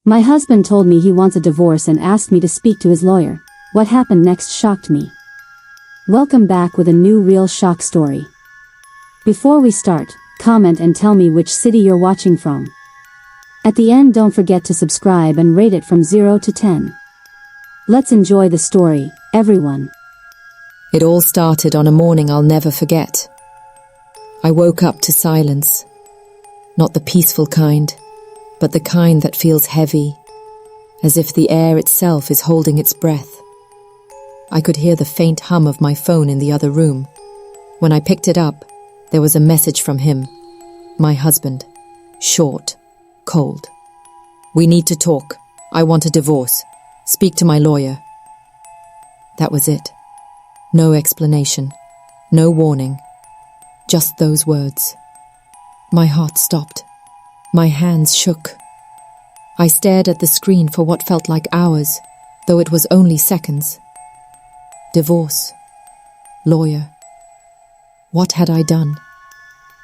My husband told me he wants a divorce and asked me to speak to his lawyer. What happened next shocked me. Welcome back with a new real shock story. Before we start, comment and tell me which city you're watching from. At the end, don't forget to subscribe and rate it from 0 to 10. Let's enjoy the story, everyone. It all started on a morning I'll never forget. I woke up to silence. Not the peaceful kind, but the kind that feels heavy, as if the air itself is holding its breath. I could hear the faint hum of my phone in the other room. When I picked it up, there was a message from him, my husband. Short, cold. "We need to talk. I want a divorce. Speak to my lawyer." That was it. No explanation, no warning, just those words. My heart stopped. My hands shook. I stared at the screen for what felt like hours, though it was only seconds. Divorce. Lawyer. What had I done?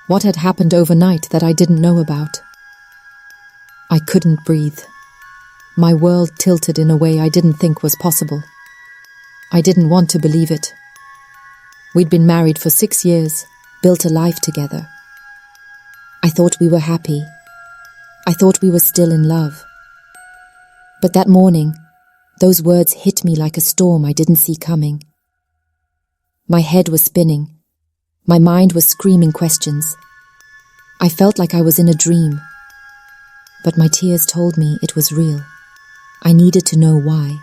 What had happened overnight that I didn't know about? I couldn't breathe. My world tilted in a way I didn't think was possible. I didn't want to believe it. We'd been married for 6 years, built a life together. I thought we were happy. I thought we were still in love. But that morning, those words hit me like a storm I didn't see coming. My head was spinning. My mind was screaming questions. I felt like I was in a dream. But my tears told me it was real. I needed to know why.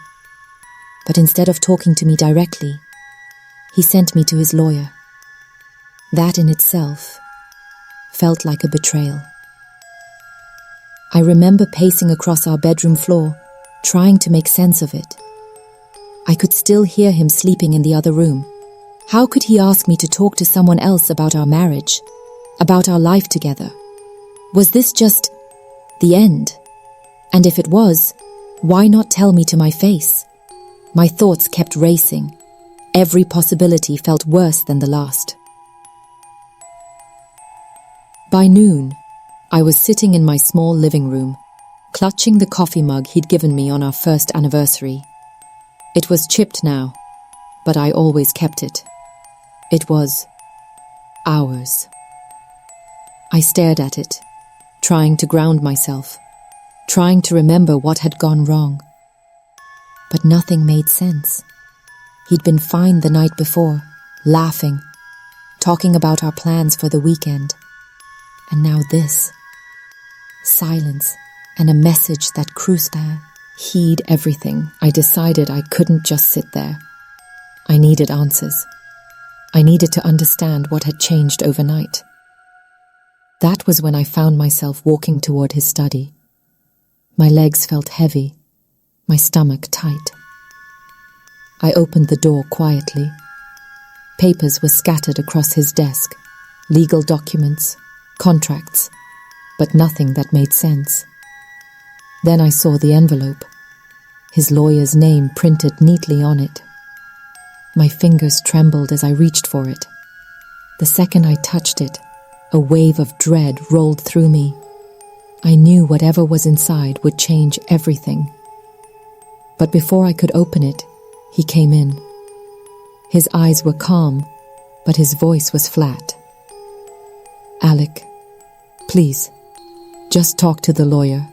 But instead of talking to me directly, he sent me to his lawyer. That in itself felt like a betrayal. I remember pacing across our bedroom floor, trying to make sense of it. I could still hear him sleeping in the other room. How could he ask me to talk to someone else about our marriage, about our life together? Was this just the end? And if it was, why not tell me to my face? My thoughts kept racing. Every possibility felt worse than the last. By noon, I was sitting in my small living room, clutching the coffee mug he'd given me on our first anniversary. It was chipped now, but I always kept it. It was ours. I stared at it, trying to ground myself, trying to remember what had gone wrong. But nothing made sense. He'd been fine the night before, laughing, talking about our plans for the weekend. And now this. Silence and a message that cruised there. Heed everything. I decided I couldn't just sit there. I needed answers. I needed to understand what had changed overnight. That was when I found myself walking toward his study. My legs felt heavy, my stomach tight. I opened the door quietly. Papers were scattered across his desk, legal documents, contracts, but nothing that made sense. Then I saw the envelope, his lawyer's name printed neatly on it. My fingers trembled as I reached for it. The second I touched it, a wave of dread rolled through me. I knew whatever was inside would change everything. But before I could open it, he came in. His eyes were calm, but his voice was flat. "Alec, please, just talk to the lawyer."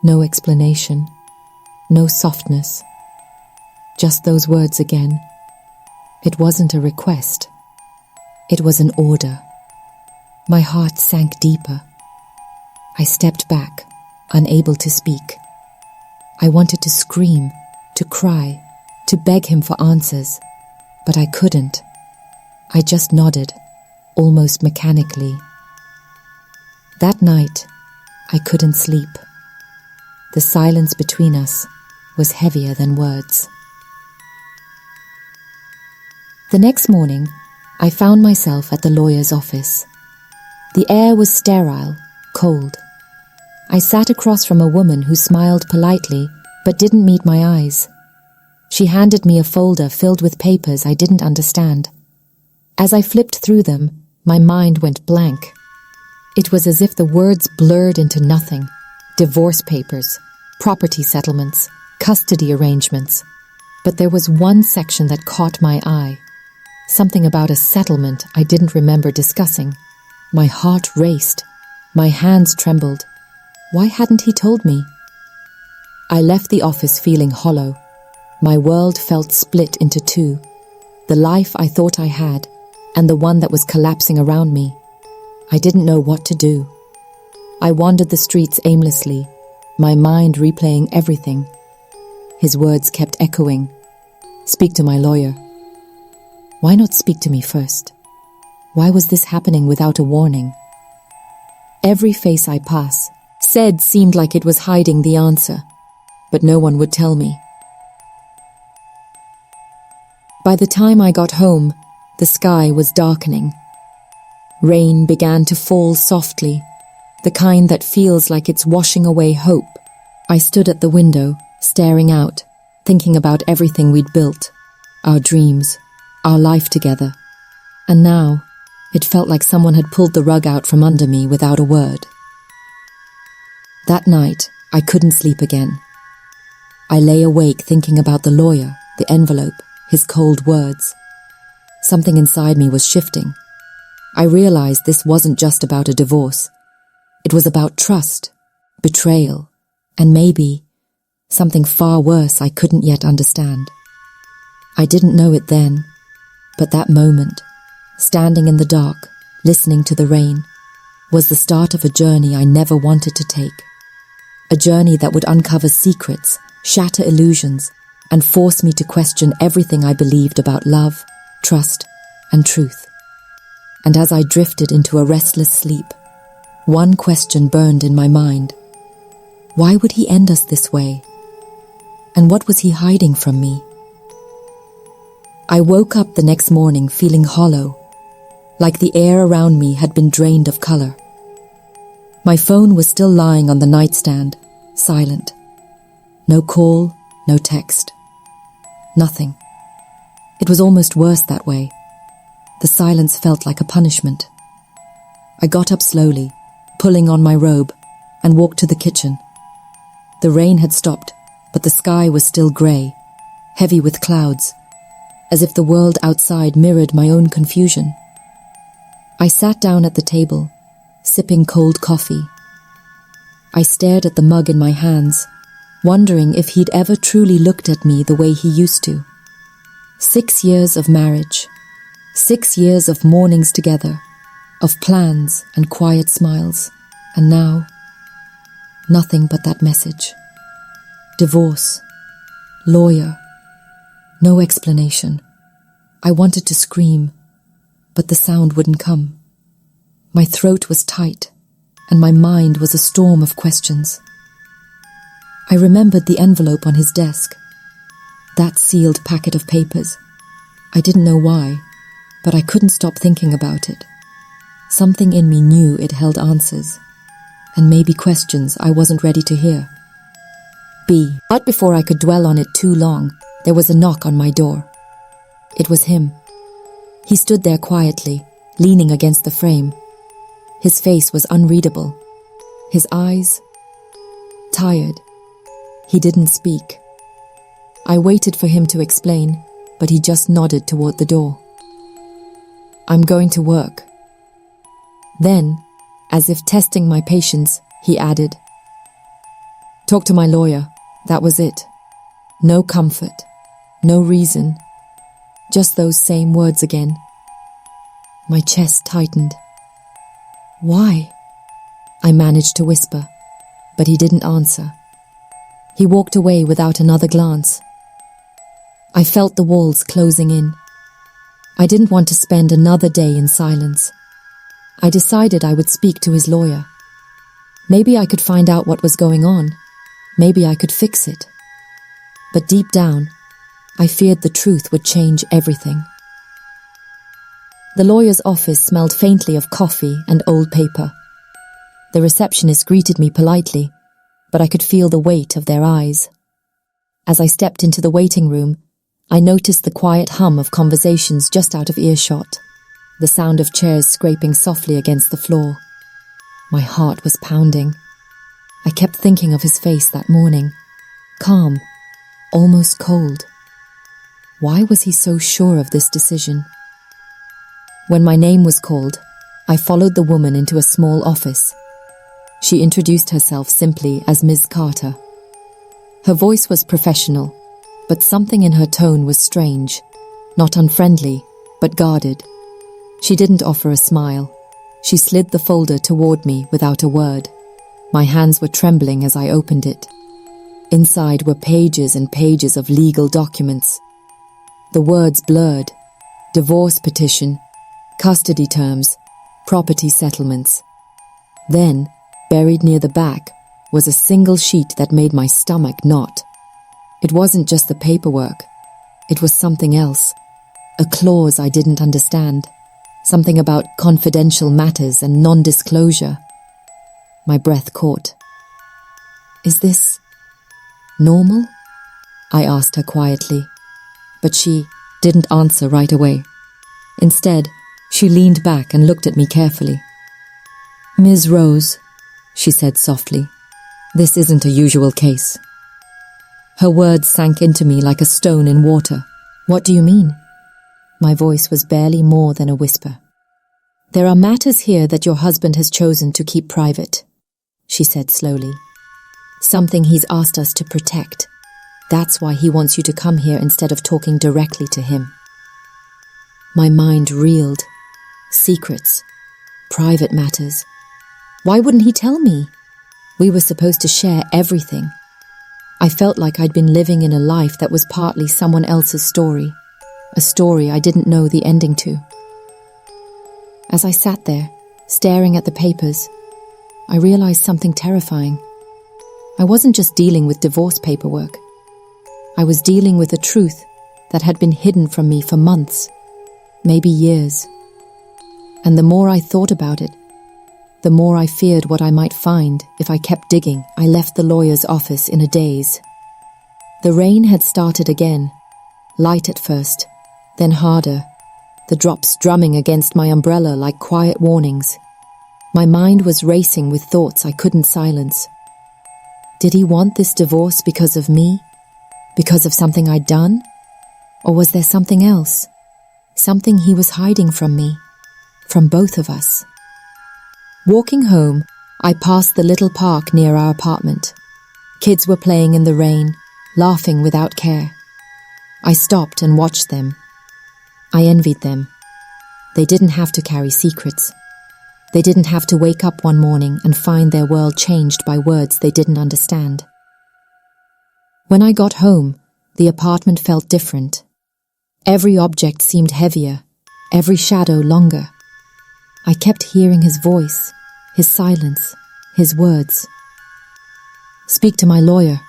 No explanation, no softness. Just those words again. It wasn't a request. It was an order. My heart sank deeper. I stepped back, unable to speak. I wanted to scream, to cry, to beg him for answers, but I couldn't. I just nodded, almost mechanically. That night, I couldn't sleep. The silence between us was heavier than words. The next morning, I found myself at the lawyer's office. The air was sterile, cold. I sat across from a woman who smiled politely but didn't meet my eyes. She handed me a folder filled with papers I didn't understand. As I flipped through them, my mind went blank. It was as if the words blurred into nothing, divorce papers, property settlements, custody arrangements. But there was one section that caught my eye. Something about a settlement I didn't remember discussing. My heart raced. My hands trembled. Why hadn't he told me? I left the office feeling hollow. My world felt split into two. The life I thought I had, and the one that was collapsing around me. I didn't know what to do. I wandered the streets aimlessly, my mind replaying everything. His words kept echoing. Speak to my lawyer. Why not speak to me first? Why was this happening without a warning? Every face I said seemed like it was hiding the answer, but no one would tell me. By the time I got home, the sky was darkening. Rain began to fall softly, the kind that feels like it's washing away hope. I stood at the window, staring out, thinking about everything we'd built, our dreams, our life together. And now, it felt like someone had pulled the rug out from under me without a word. That night, I couldn't sleep again. I lay awake thinking about the lawyer, the envelope, his cold words. Something inside me was shifting. I realized this wasn't just about a divorce. It was about trust, betrayal, and maybe something far worse I couldn't yet understand. I didn't know it then, but that moment, standing in the dark, listening to the rain, was the start of a journey I never wanted to take. A journey that would uncover secrets, shatter illusions, and force me to question everything I believed about love, trust, and truth. And as I drifted into a restless sleep, one question burned in my mind. Why would he end us this way? And what was he hiding from me? I woke up the next morning feeling hollow, like the air around me had been drained of color. My phone was still lying on the nightstand, silent. No call, no text. Nothing. It was almost worse that way. The silence felt like a punishment. I got up slowly, pulling on my robe, and walked to the kitchen. The rain had stopped, but the sky was still grey, heavy with clouds, as if the world outside mirrored my own confusion. I sat down at the table, sipping cold coffee. I stared at the mug in my hands, wondering if he'd ever truly looked at me the way he used to. 6 years of marriage, 6 years of mornings together, of plans and quiet smiles, and now, nothing but that message. Divorce, lawyer, no explanation. I wanted to scream, but the sound wouldn't come. My throat was tight, and my mind was a storm of questions. I remembered the envelope on his desk, that sealed packet of papers. I didn't know why, but I couldn't stop thinking about it. Something in me knew it held answers, and maybe questions I wasn't ready to hear. But before I could dwell on it too long, there was a knock on my door. It was him. He stood there quietly, leaning against the frame. His face was unreadable. His eyes, tired. He didn't speak. I waited for him to explain, but he just nodded toward the door. I'm going to work. Then, as if testing my patience, he added, Talk to my lawyer. That was it. No comfort, no reason, just those same words again. My chest tightened. Why? I managed to whisper, but he didn't answer. He walked away without another glance. I felt the walls closing in. I didn't want to spend another day in silence. I decided I would speak to his lawyer. Maybe I could find out what was going on. Maybe I could fix it. But deep down, I feared the truth would change everything. The lawyer's office smelled faintly of coffee and old paper. The receptionist greeted me politely, but I could feel the weight of their eyes. As I stepped into the waiting room, I noticed the quiet hum of conversations just out of earshot, the sound of chairs scraping softly against the floor. My heart was pounding. I kept thinking of his face that morning. Calm, almost cold. Why was he so sure of this decision? When my name was called, I followed the woman into a small office. She introduced herself simply as Ms. Carter. Her voice was professional, but something in her tone was strange, not unfriendly, but guarded. She didn't offer a smile. She slid the folder toward me without a word. My hands were trembling as I opened it. Inside were pages and pages of legal documents. The words blurred: divorce petition, custody terms, property settlements. Then, buried near the back, was a single sheet that made my stomach knot. It wasn't just the paperwork. It was something else. A clause I didn't understand. Something about confidential matters and non-disclosure. My breath caught. Is this normal? I asked her quietly, but she didn't answer right away. Instead, she leaned back and looked at me carefully. Ms. Rose, she said softly, this isn't a usual case. Her words sank into me like a stone in water. What do you mean? My voice was barely more than a whisper. There are matters here that your husband has chosen to keep private, she said slowly. Something he's asked us to protect. That's why he wants you to come here instead of talking directly to him. My mind reeled. Secrets. Private matters. Why wouldn't he tell me? We were supposed to share everything. I felt like I'd been living in a life that was partly someone else's story. A story I didn't know the ending to. As I sat there, staring at the papers, I realized something terrifying. I wasn't just dealing with divorce paperwork. I was dealing with a truth that had been hidden from me for months, maybe years. And the more I thought about it, the more I feared what I might find if I kept digging. I left the lawyer's office in a daze. The rain had started again, light at first, then harder, the drops drumming against my umbrella like quiet warnings. My mind was racing with thoughts I couldn't silence. Did he want this divorce because of me? Because of something I'd done? Or was there something else? Something he was hiding from me, from both of us. Walking home, I passed the little park near our apartment. Kids were playing in the rain, laughing without care. I stopped and watched them. I envied them. They didn't have to carry secrets. They didn't have to wake up one morning and find their world changed by words they didn't understand. When I got home, the apartment felt different. Every object seemed heavier, every shadow longer. I kept hearing his voice, his silence, his words. Speak to my lawyer.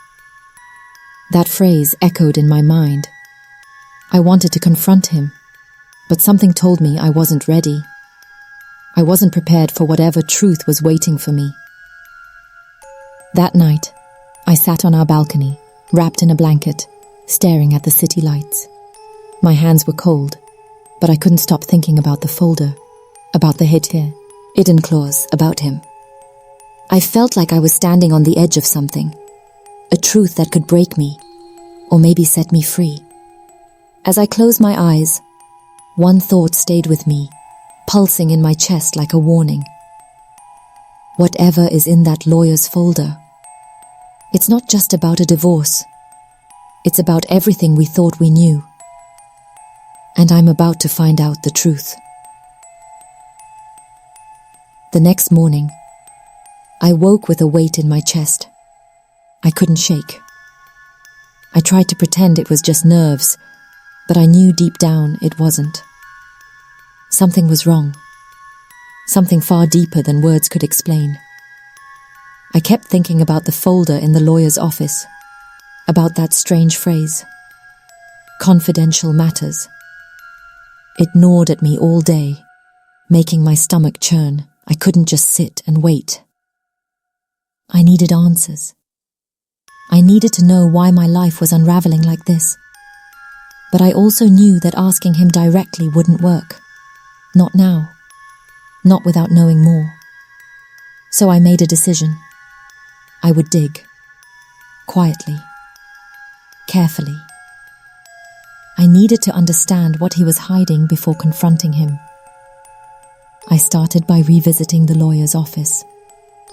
That phrase echoed in my mind. I wanted to confront him, but something told me I wasn't ready. I wasn't prepared for whatever truth was waiting for me. That night, I sat on our balcony, wrapped in a blanket, staring at the city lights. My hands were cold, but I couldn't stop thinking about the folder, about the hidden clause about him. I felt like I was standing on the edge of something, a truth that could break me, or maybe set me free. As I closed my eyes, one thought stayed with me, pulsing in my chest like a warning. Whatever is in that lawyer's folder, it's not just about a divorce. It's about everything we thought we knew. And I'm about to find out the truth. The next morning, I woke with a weight in my chest. I couldn't shake. I tried to pretend it was just nerves, but I knew deep down it wasn't. Something was wrong. Something far deeper than words could explain. I kept thinking about the folder in the lawyer's office, about that strange phrase, confidential matters. It gnawed at me all day, making my stomach churn. I couldn't just sit and wait. I needed answers. I needed to know why my life was unraveling like this. But I also knew that asking him directly wouldn't work. Not now. Not without knowing more. So I made a decision. I would dig. Quietly. Carefully. I needed to understand what he was hiding before confronting him. I started by revisiting the lawyer's office.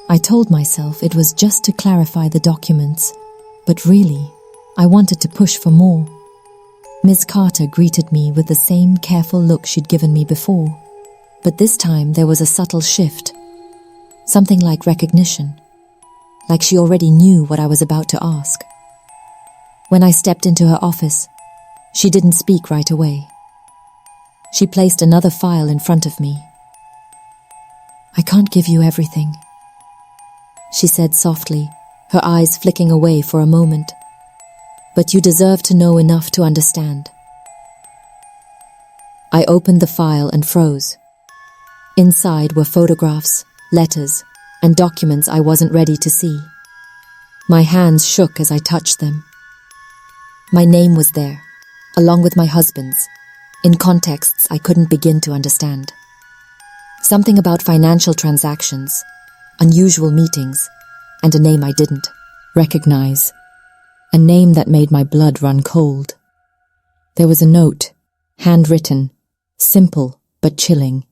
I told myself it was just to clarify the documents, but really, I wanted to push for more. Ms. Carter greeted me with the same careful look she'd given me before, but this time there was a subtle shift. Something like recognition, like she already knew what I was about to ask. When I stepped into her office, she didn't speak right away. She placed another file in front of me. "I can't give you everything," she said softly, her eyes flicking away for a moment. "But you deserve to know enough to understand." I opened the file and froze. Inside were photographs, letters, and documents I wasn't ready to see. My hands shook as I touched them. My name was there, along with my husband's, in contexts I couldn't begin to understand. Something about financial transactions, unusual meetings, and a name I didn't recognize. A name that made my blood run cold. There was a note, handwritten, simple but chilling.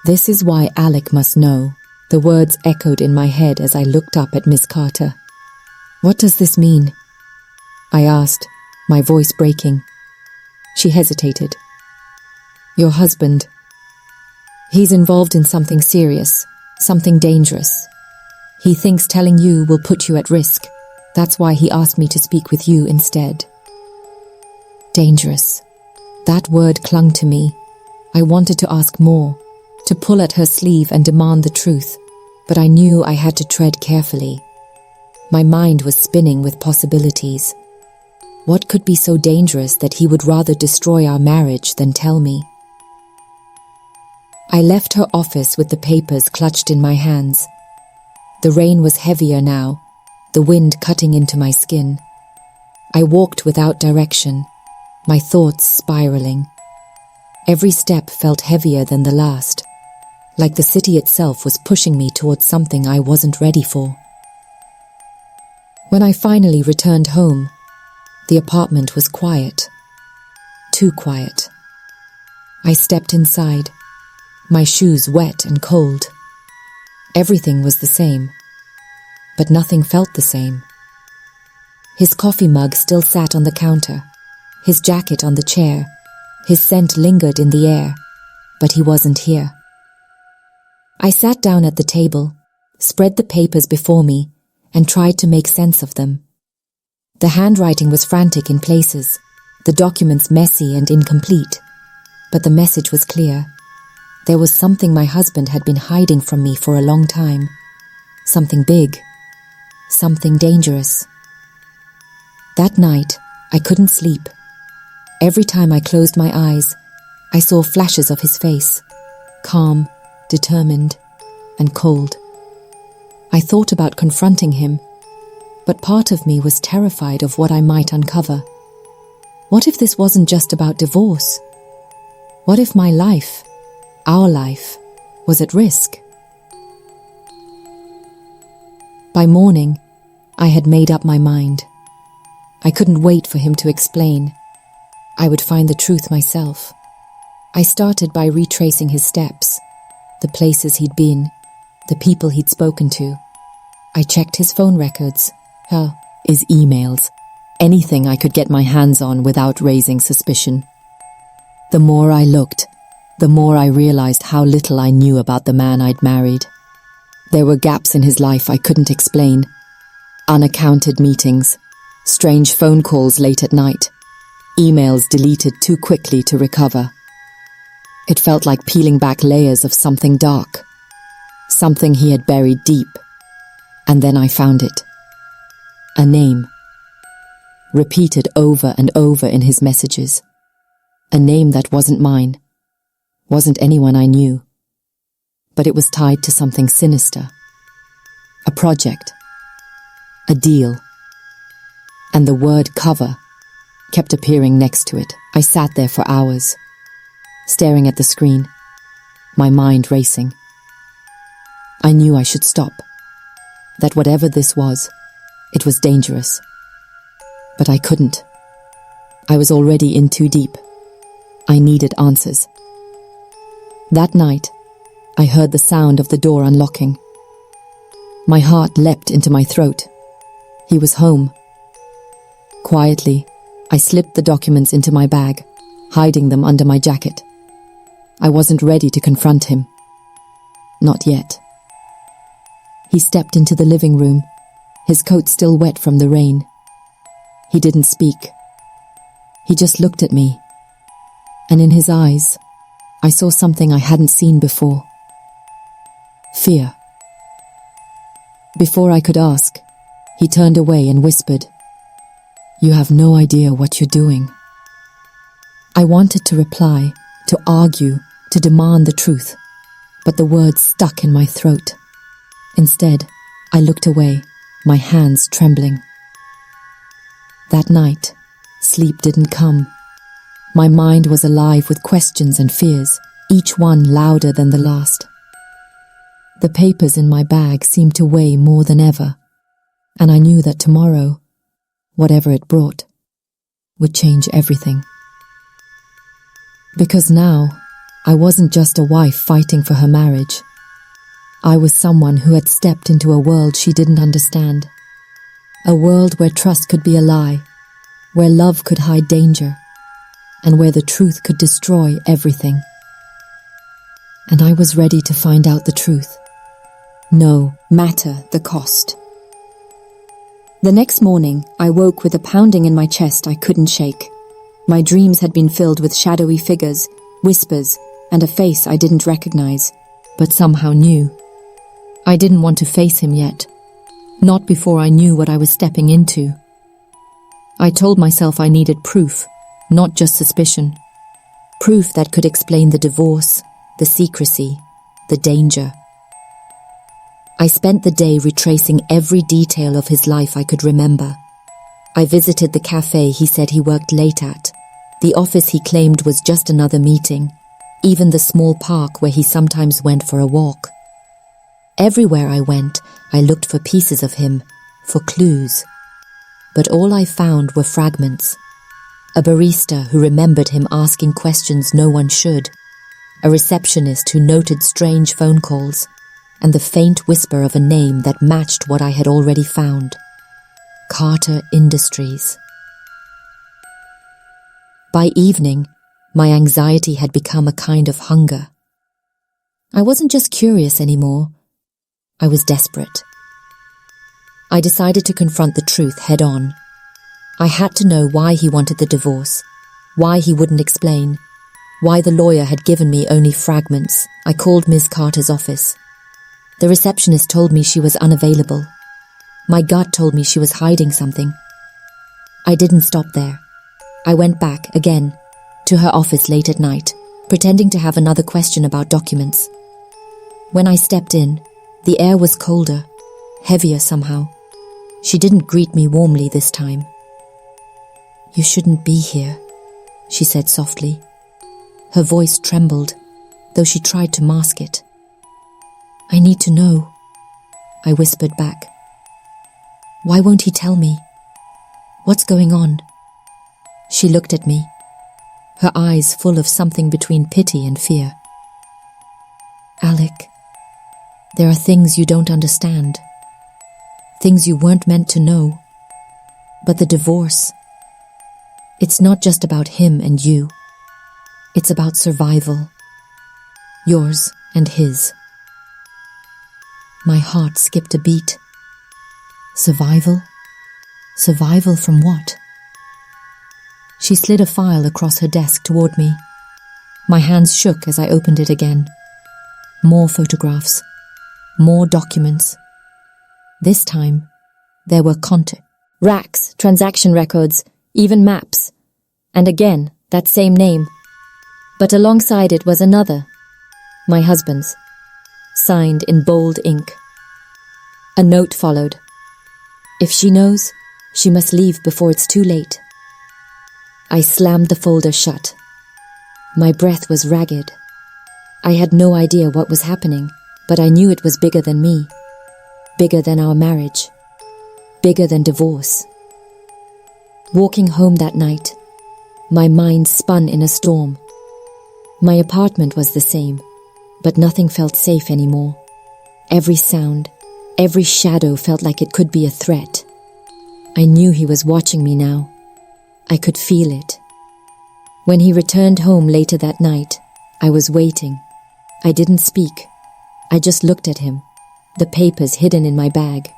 "This is why Alec must know," the words echoed in my head as I looked up at Miss Carter. "What does this mean?" I asked, my voice breaking. She hesitated. "Your husband. He's involved in something serious, something dangerous. He thinks telling you will put you at risk. That's why he asked me to speak with you instead." Dangerous. That word clung to me. I wanted to ask more, to pull at her sleeve and demand the truth, but I knew I had to tread carefully. My mind was spinning with possibilities. What could be so dangerous that he would rather destroy our marriage than tell me? I left her office with the papers clutched in my hands. The rain was heavier now, the wind cutting into my skin. I walked without direction, my thoughts spiraling. Every step felt heavier than the last, like the city itself was pushing me towards something I wasn't ready for. When I finally returned home, the apartment was quiet. Too quiet. I stepped inside, my shoes wet and cold. Everything was the same, but nothing felt the same. His coffee mug still sat on the counter, his jacket on the chair, his scent lingered in the air, but he wasn't here. I sat down at the table, spread the papers before me, and tried to make sense of them. The handwriting was frantic in places, the documents messy and incomplete, but the message was clear. There was something my husband had been hiding from me for a long time. Something big. Something dangerous. That night, I couldn't sleep. Every time I closed my eyes, I saw flashes of his face, calm, determined, and cold. I thought about confronting him, but part of me was terrified of what I might uncover. What if this wasn't just about divorce? What if my life, our life, was at risk? By morning, I had made up my mind. I couldn't wait for him to explain. I would find the truth myself. I started by retracing his steps, the places he'd been, the people he'd spoken to. I checked his phone records, his emails, anything I could get my hands on without raising suspicion. The more I looked, the more I realized how little I knew about the man I'd married. There were gaps in his life I couldn't explain. Unaccounted meetings, strange phone calls late at night, emails deleted too quickly to recover. It felt like peeling back layers of something dark, something he had buried deep. And then I found it. A name. Repeated over and over in his messages. A name that wasn't mine. Wasn't anyone I knew. But it was tied to something sinister. A project. A deal. And the word cover kept appearing next to it. I sat there for hours, staring at the screen, my mind racing. I knew I should stop. that whatever this was, it was dangerous. But I couldn't. I was already in too deep. I needed answers. That night, I heard the sound of the door unlocking. My heart leapt into my throat. He was home. Quietly, I slipped the documents into my bag, hiding them under my jacket. I wasn't ready to confront him. Not yet. He stepped into the living room, his coat still wet from the rain. He didn't speak. He just looked at me, and in his eyes, I saw something I hadn't seen before. Fear. Before I could ask, he turned away and whispered, "You have no idea what you're doing." I wanted to reply, to argue, to demand the truth, but the words stuck in my throat. Instead, I looked away, my hands trembling. That night, sleep didn't come. My mind was alive with questions and fears, each one louder than the last. The papers in my bag seemed to weigh more than ever, and I knew that tomorrow, whatever it brought, would change everything. Because now, I wasn't just a wife fighting for her marriage. I was someone who had stepped into a world she didn't understand. A world where trust could be a lie, where love could hide danger, and where the truth could destroy everything. And I was ready to find out the truth, no matter the cost. The next morning, I woke with a pounding in my chest I couldn't shake. My dreams had been filled with shadowy figures, whispers, and a face I didn't recognize, but somehow knew. I didn't want to face him yet, not before I knew what I was stepping into. I told myself I needed proof, not just suspicion. Proof that could explain the divorce, the secrecy, the danger. I spent the day retracing every detail of his life I could remember. I visited the cafe he said he worked late at, the office he claimed was just another meeting, even the small park where he sometimes went for a walk. Everywhere I went, I looked for pieces of him, for clues. But all I found were fragments. A barista who remembered him asking questions no one should, a receptionist who noted strange phone calls, and the faint whisper of a name that matched what I had already found. Carter Industries. By evening, my anxiety had become a kind of hunger. I wasn't just curious anymore. I was desperate. I decided to confront the truth head-on. I had to know why he wanted the divorce, why he wouldn't explain, why the lawyer had given me only fragments. I called Ms. Carter's office. The receptionist told me she was unavailable. My gut told me she was hiding something. I didn't stop there. I went back, again, to her office late at night, pretending to have another question about documents. When I stepped in, the air was colder, heavier somehow. She didn't greet me warmly this time. "You shouldn't be here," she said softly. Her voice trembled, though she tried to mask it. "I need to know," I whispered back. "Why won't he tell me? What's going on?" She looked at me, her eyes full of something between pity and fear. "Alec, there are things you don't understand. Things you weren't meant to know. But the divorce, it's not just about him and you. It's about survival. Yours and his." My heart skipped a beat. Survival? Survival from what? She slid a file across her desk toward me. My hands shook as I opened it again. More photographs. More documents. This time, there were racks, transaction records, even maps. And again, that same name. But alongside it was another. My husband's. Signed in bold ink. A note followed. "If she knows, she must leave before it's too late." I slammed the folder shut. My breath was ragged. I had no idea what was happening, but I knew it was bigger than me. bigger than our marriage, bigger than divorce. Walking home that night, my mind spun in a storm. My apartment was the same, but nothing felt safe anymore. Every sound, every shadow felt like it could be a threat. I knew he was watching me now. I could feel it. When he returned home later that night, I was waiting. I didn't speak. I just looked at him, the papers hidden in my bag.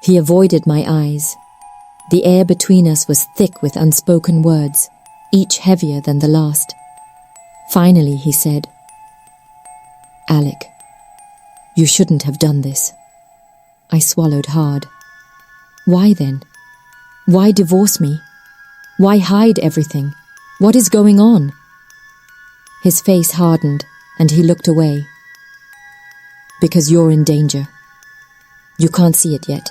He avoided my eyes. The air between us was thick with unspoken words, each heavier than the last. Finally, he said, "Alec, you shouldn't have done this." I swallowed hard. Why then? Why divorce me? Why hide everything? What is going on? His face hardened and he looked away. Because you're in danger. You can't see it yet,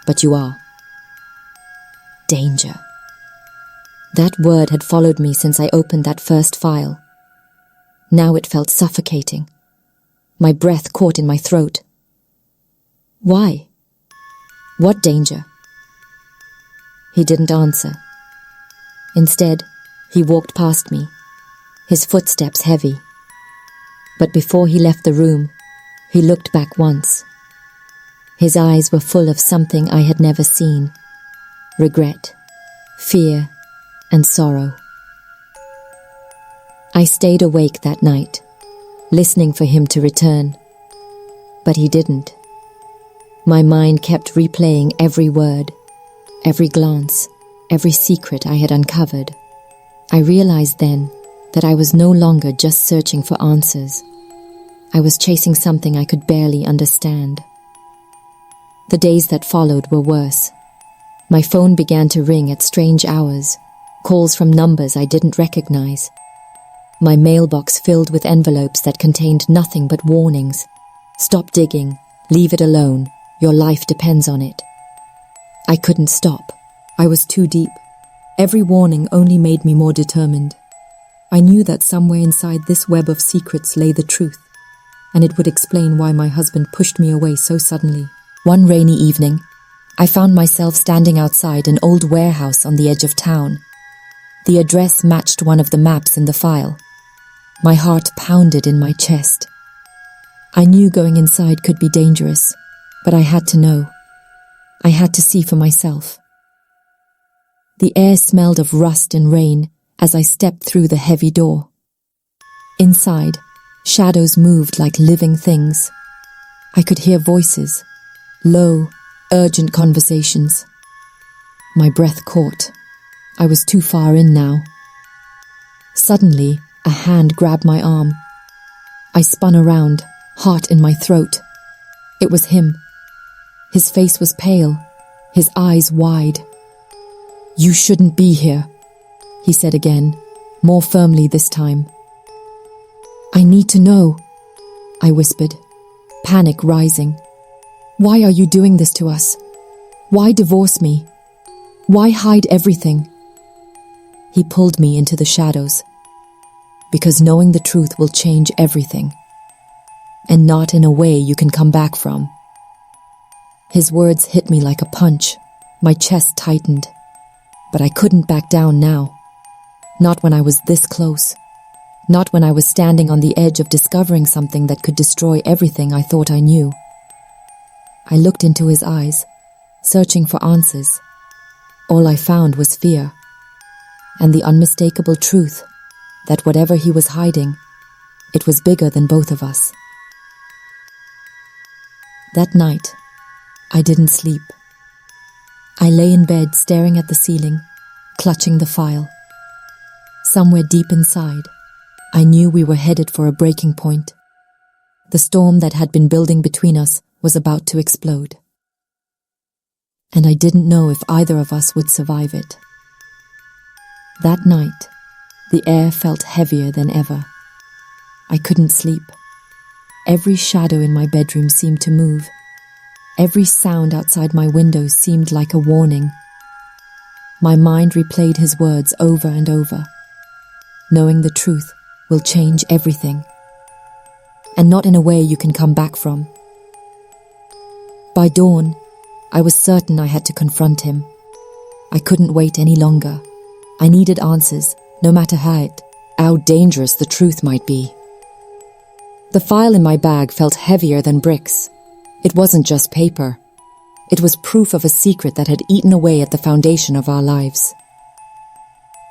but you are. Danger. That word had followed me since I opened that first file. Now it felt suffocating. My breath caught in my throat. Why? What danger? He didn't answer. Instead, he walked past me, his footsteps heavy. But before he left the room, he looked back once. His eyes were full of something I had never seen. Regret, fear, and sorrow. I stayed awake that night, listening for him to return. But he didn't. My mind kept replaying every word, every glance, every secret I had uncovered. I realized then that I was no longer just searching for answers. I was chasing something I could barely understand. The days that followed were worse. My phone began to ring at strange hours, calls from numbers I didn't recognize. My mailbox filled with envelopes that contained nothing but warnings. Stop digging, leave it alone, your life depends on it. I couldn't stop. I was too deep. Every warning only made me more determined. I knew that somewhere inside this web of secrets lay the truth, and it would explain why my husband pushed me away so suddenly. One rainy evening, I found myself standing outside an old warehouse on the edge of town. The address matched one of the maps in the file. My heart pounded in my chest. I knew going inside could be dangerous, but I had to know. I had to see for myself. The air smelled of rust and rain as I stepped through the heavy door. Inside, shadows moved like living things. I could hear voices, low, urgent conversations. My breath caught. I was too far in now. Suddenly, a hand grabbed my arm. I spun around, heart in my throat. It was him. His face was pale, his eyes wide. "You shouldn't be here," he said again, more firmly this time. "I need to know," I whispered, panic rising. "Why are you doing this to us? Why divorce me? Why hide everything?" He pulled me into the shadows. Because knowing the truth will change everything. And not in a way you can come back from. His words hit me like a punch. My chest tightened. But I couldn't back down now. Not when I was this close. Not when I was standing on the edge of discovering something that could destroy everything I thought I knew. I looked into his eyes, searching for answers. All I found was fear. And the unmistakable truth that whatever he was hiding, it was bigger than both of us. That night, I didn't sleep. I lay in bed staring at the ceiling, clutching the file. Somewhere deep inside, I knew we were headed for a breaking point. The storm that had been building between us was about to explode. And I didn't know if either of us would survive it. That night, the air felt heavier than ever. I couldn't sleep. Every shadow in my bedroom seemed to move. Every sound outside my windows seemed like a warning. My mind replayed his words over and over. Knowing the truth will change everything. And not in a way you can come back from. By dawn, I was certain I had to confront him. I couldn't wait any longer. I needed answers, no matter how dangerous the truth might be. The file in my bag felt heavier than bricks. It wasn't just paper. It was proof of a secret that had eaten away at the foundation of our lives.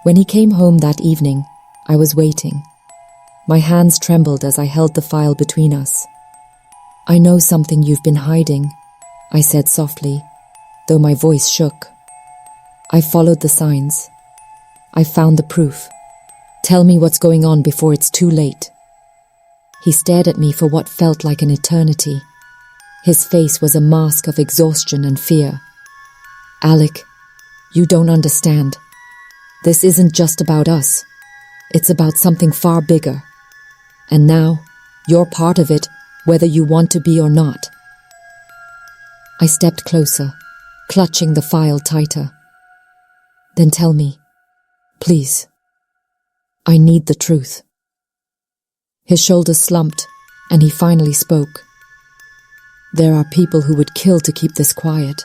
When he came home that evening, I was waiting. My hands trembled as I held the file between us. "I know something you've been hiding," I said softly, though my voice shook. "I followed the signs. I found the proof. Tell me what's going on before it's too late." He stared at me for what felt like an eternity. His face was a mask of exhaustion and fear. "Alec, you don't understand. This isn't just about us. It's about something far bigger. And now, you're part of it, whether you want to be or not." I stepped closer, clutching the file tighter. "Then tell me, please. I need the truth." His shoulders slumped, and he finally spoke. "There are people who would kill to keep this quiet.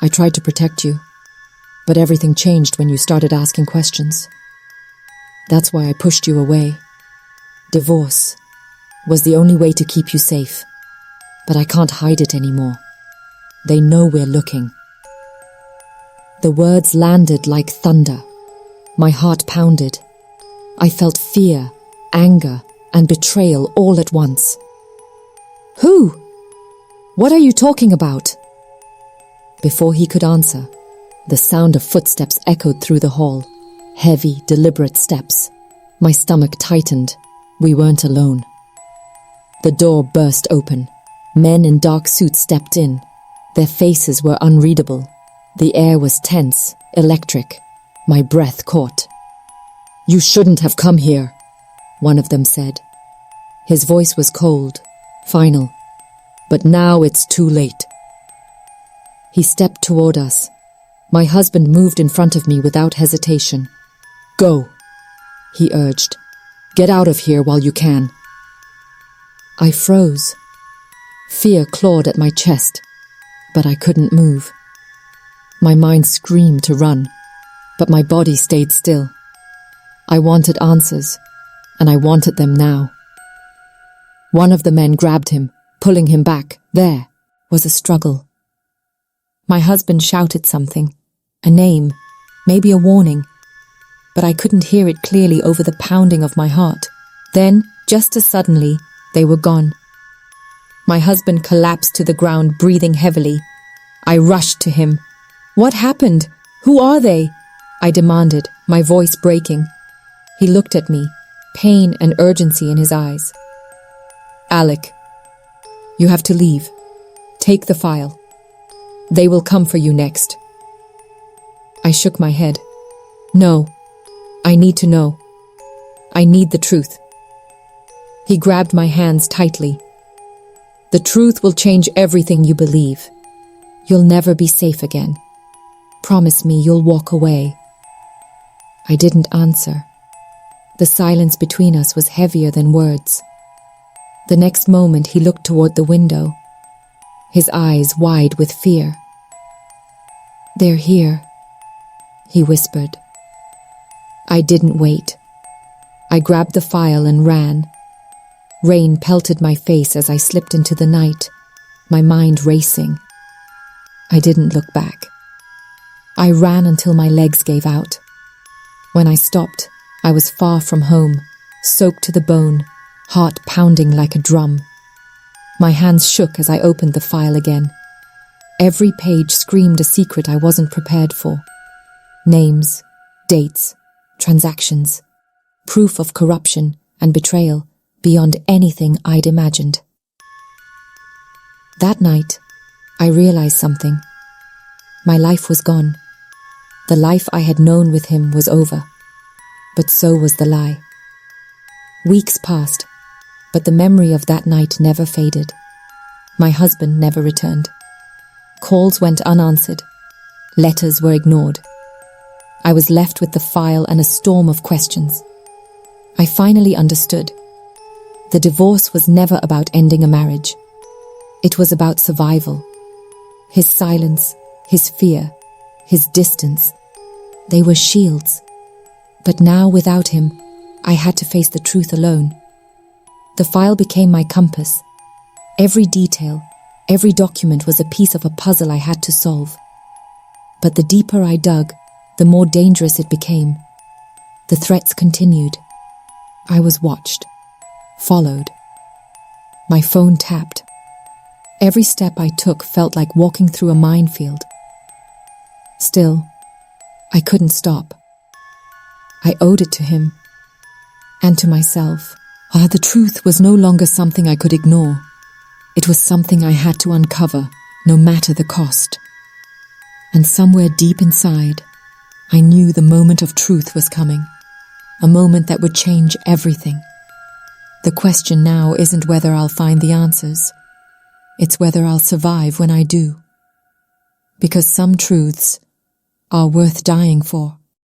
I tried to protect you, but everything changed when you started asking questions. That's why I pushed you away. Divorce was the only way to keep you safe, but I can't hide it anymore. They know we're looking." The words landed like thunder. My heart pounded. I felt fear, anger, and betrayal all at once. "Who? What are you talking about?" Before he could answer, the sound of footsteps echoed through the hall. Heavy, deliberate steps. My stomach tightened. We weren't alone. The door burst open. Men in dark suits stepped in. Their faces were unreadable. The air was tense, electric. My breath caught. "You shouldn't have come here," one of them said. His voice was cold, final. "But now it's too late." He stepped toward us. My husband moved in front of me without hesitation. "Go," he urged. "Get out of here while you can." I froze. Fear clawed at my chest, but I couldn't move. My mind screamed to run, but my body stayed still. I wanted answers, and I wanted them now. One of the men grabbed him, pulling him back. There was a struggle. My husband shouted something, a name, maybe a warning, but I couldn't hear it clearly over the pounding of my heart. Then, just as suddenly, they were gone. My husband collapsed to the ground, breathing heavily. I rushed to him. "What happened? Who are they?" I demanded, my voice breaking. He looked at me, pain and urgency in his eyes. "Alec, you have to leave. Take the file. They will come for you next." I shook my head. "No, I need to know. I need the truth." He grabbed my hands tightly. "The truth will change everything you believe. You'll never be safe again. Promise me you'll walk away." I didn't answer. The silence between us was heavier than words. The next moment he looked toward the window, his eyes wide with fear. "They're here," he whispered. I didn't wait. I grabbed the file and ran. Rain pelted my face as I slipped into the night, my mind racing. I didn't look back. I ran until my legs gave out. When I stopped, I was far from home, soaked to the bone, heart pounding like a drum. My hands shook as I opened the file again. Every page screamed a secret I wasn't prepared for. Names, dates, transactions, proof of corruption and betrayal beyond anything I'd imagined. That night, I realized something. My life was gone. The life I had known with him was over, but so was the lie. Weeks passed, but the memory of that night never faded. My husband never returned. Calls went unanswered. Letters were ignored. I was left with the file and a storm of questions. I finally understood. The divorce was never about ending a marriage. It was about survival. His silence, his fear, his distance, they were shields. But now, without him, I had to face the truth alone. The file became my compass. Every detail, every document was a piece of a puzzle I had to solve. But the deeper I dug, the more dangerous it became. The threats continued. I was watched, followed. My phone tapped. Every step I took felt like walking through a minefield. Still, I couldn't stop. I owed it to him, and to myself. The truth was no longer something I could ignore. It was something I had to uncover, no matter the cost. And somewhere deep inside, I knew the moment of truth was coming, a moment that would change everything. The question now isn't whether I'll find the answers. It's whether I'll survive when I do. Because some truths are worth dying for.